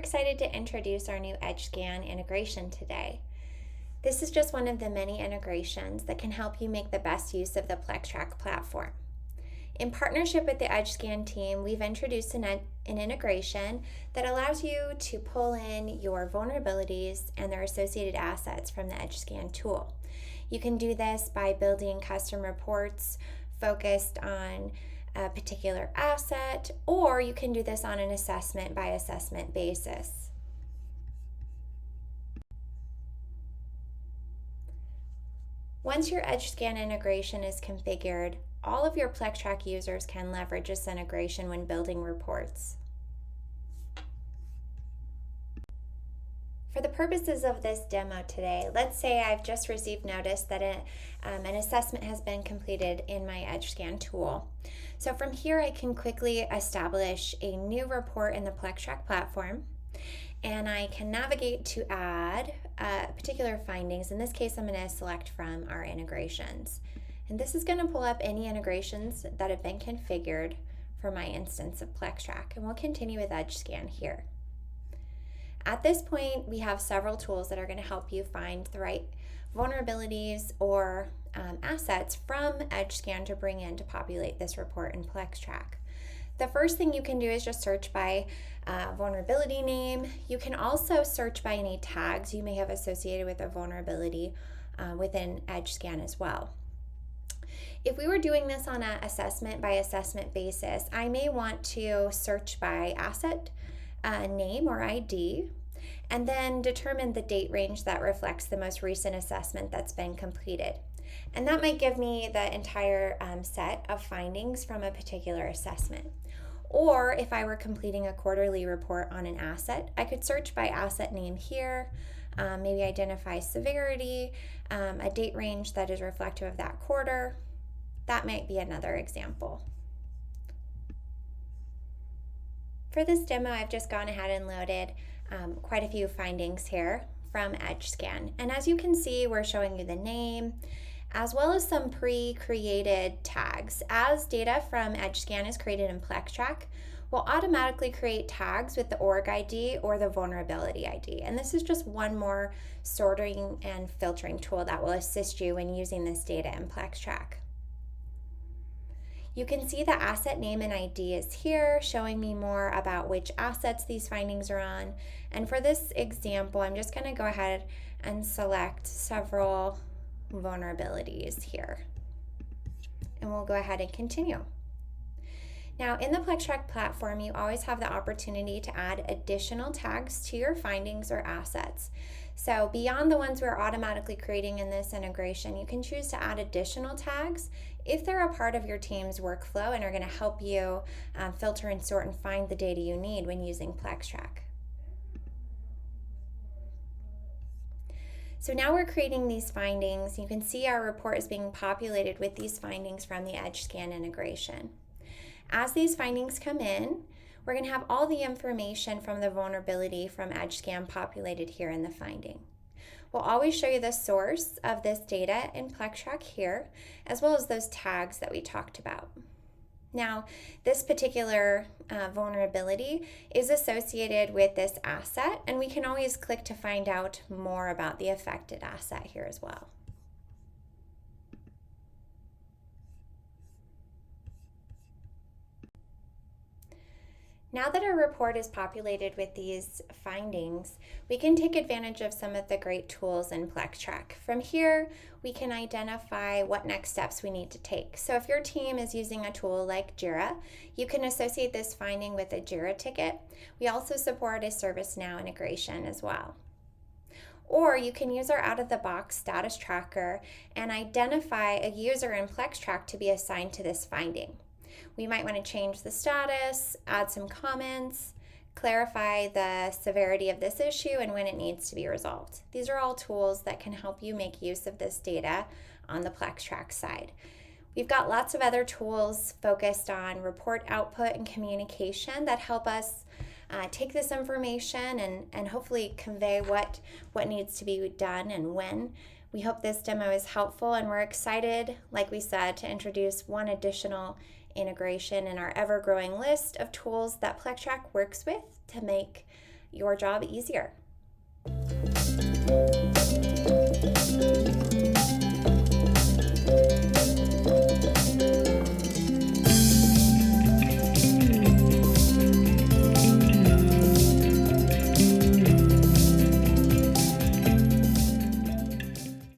excited to introduce our new Edgescan integration today. This is just one of the many integrations that can help you make the best use of the PlexTrac platform. In partnership with the Edgescan team, we've introduced an integration that allows you to pull in your vulnerabilities and their associated assets from the Edgescan tool. You can do this by building custom reports focused on a particular asset, or you can do this on an assessment by assessment basis. Once your Edgescan integration is configured, all of your PlexTrac users can leverage this integration when building reports. For the purposes of this demo today, let's say I've just received notice that an assessment has been completed in my Edgescan tool. So from here I can quickly establish a new report in the PlexTrac platform, and I can navigate to add particular findings. In this case, I'm going to select from our integrations. And this is going to pull up any integrations that have been configured for my instance of PlexTrac. And we'll continue with Edgescan here. At this point, we have several tools that are going to help you find the right vulnerabilities or assets from Edgescan to bring in to populate this report in PlexTrac. The first thing you can do is just search by vulnerability name. You can also search by any tags you may have associated with a vulnerability within Edgescan as well. If we were doing this on an assessment by assessment basis, I may want to search by asset name or ID, and then determine the date range that reflects the most recent assessment that's been completed. And that might give me the entire set of findings from a particular assessment. Or if I were completing a quarterly report on an asset, I could search by asset name here, maybe identify severity, a date range that is reflective of that quarter. That might be another example. For this demo, I've just gone ahead and loaded quite a few findings here from Edgescan. And as you can see, we're showing you the name, as well as some pre-created tags. As data from Edgescan is created in PlexTrac, we'll automatically create tags with the org ID or the vulnerability ID. And this is just one more sorting and filtering tool that will assist you when using this data in PlexTrac. You can see the asset name and ID is here, showing me more about which assets these findings are on. And for this example, I'm just going to go ahead and select several vulnerabilities here. And we'll go ahead and continue. Now, in the PlexTrac platform, you always have the opportunity to add additional tags to your findings or assets. So beyond the ones we're automatically creating in this integration, you can choose to add additional tags if they're a part of your team's workflow and are going to help you filter and sort and find the data you need when using PlexTrac. So now we're creating these findings. You can see our report is being populated with these findings from the Edgescan integration. As these findings come in, we're going to have all the information from the vulnerability from Edgescan populated here in the finding. We'll always show you the source of this data in PlexTrac here, as well as those tags that we talked about. Now, this particular vulnerability is associated with this asset, and we can always click to find out more about the affected asset here as well. Now that our report is populated with these findings, we can take advantage of some of the great tools in PlexTrac. From here, we can identify what next steps we need to take. So if your team is using a tool like Jira, you can associate this finding with a Jira ticket. We also support a ServiceNow integration as well. Or you can use our out-of-the-box status tracker and identify a user in PlexTrac to be assigned to this finding. We might want to change the status, add some comments, clarify the severity of this issue and when it needs to be resolved. These are all tools that can help you make use of this data on the PlexTrac side. We've got lots of other tools focused on report output and communication that help us take this information and hopefully convey what needs to be done and when. We hope this demo is helpful, and we're excited, like we said, to introduce one additional integration in our ever-growing list of tools that PlexTrac works with to make your job easier.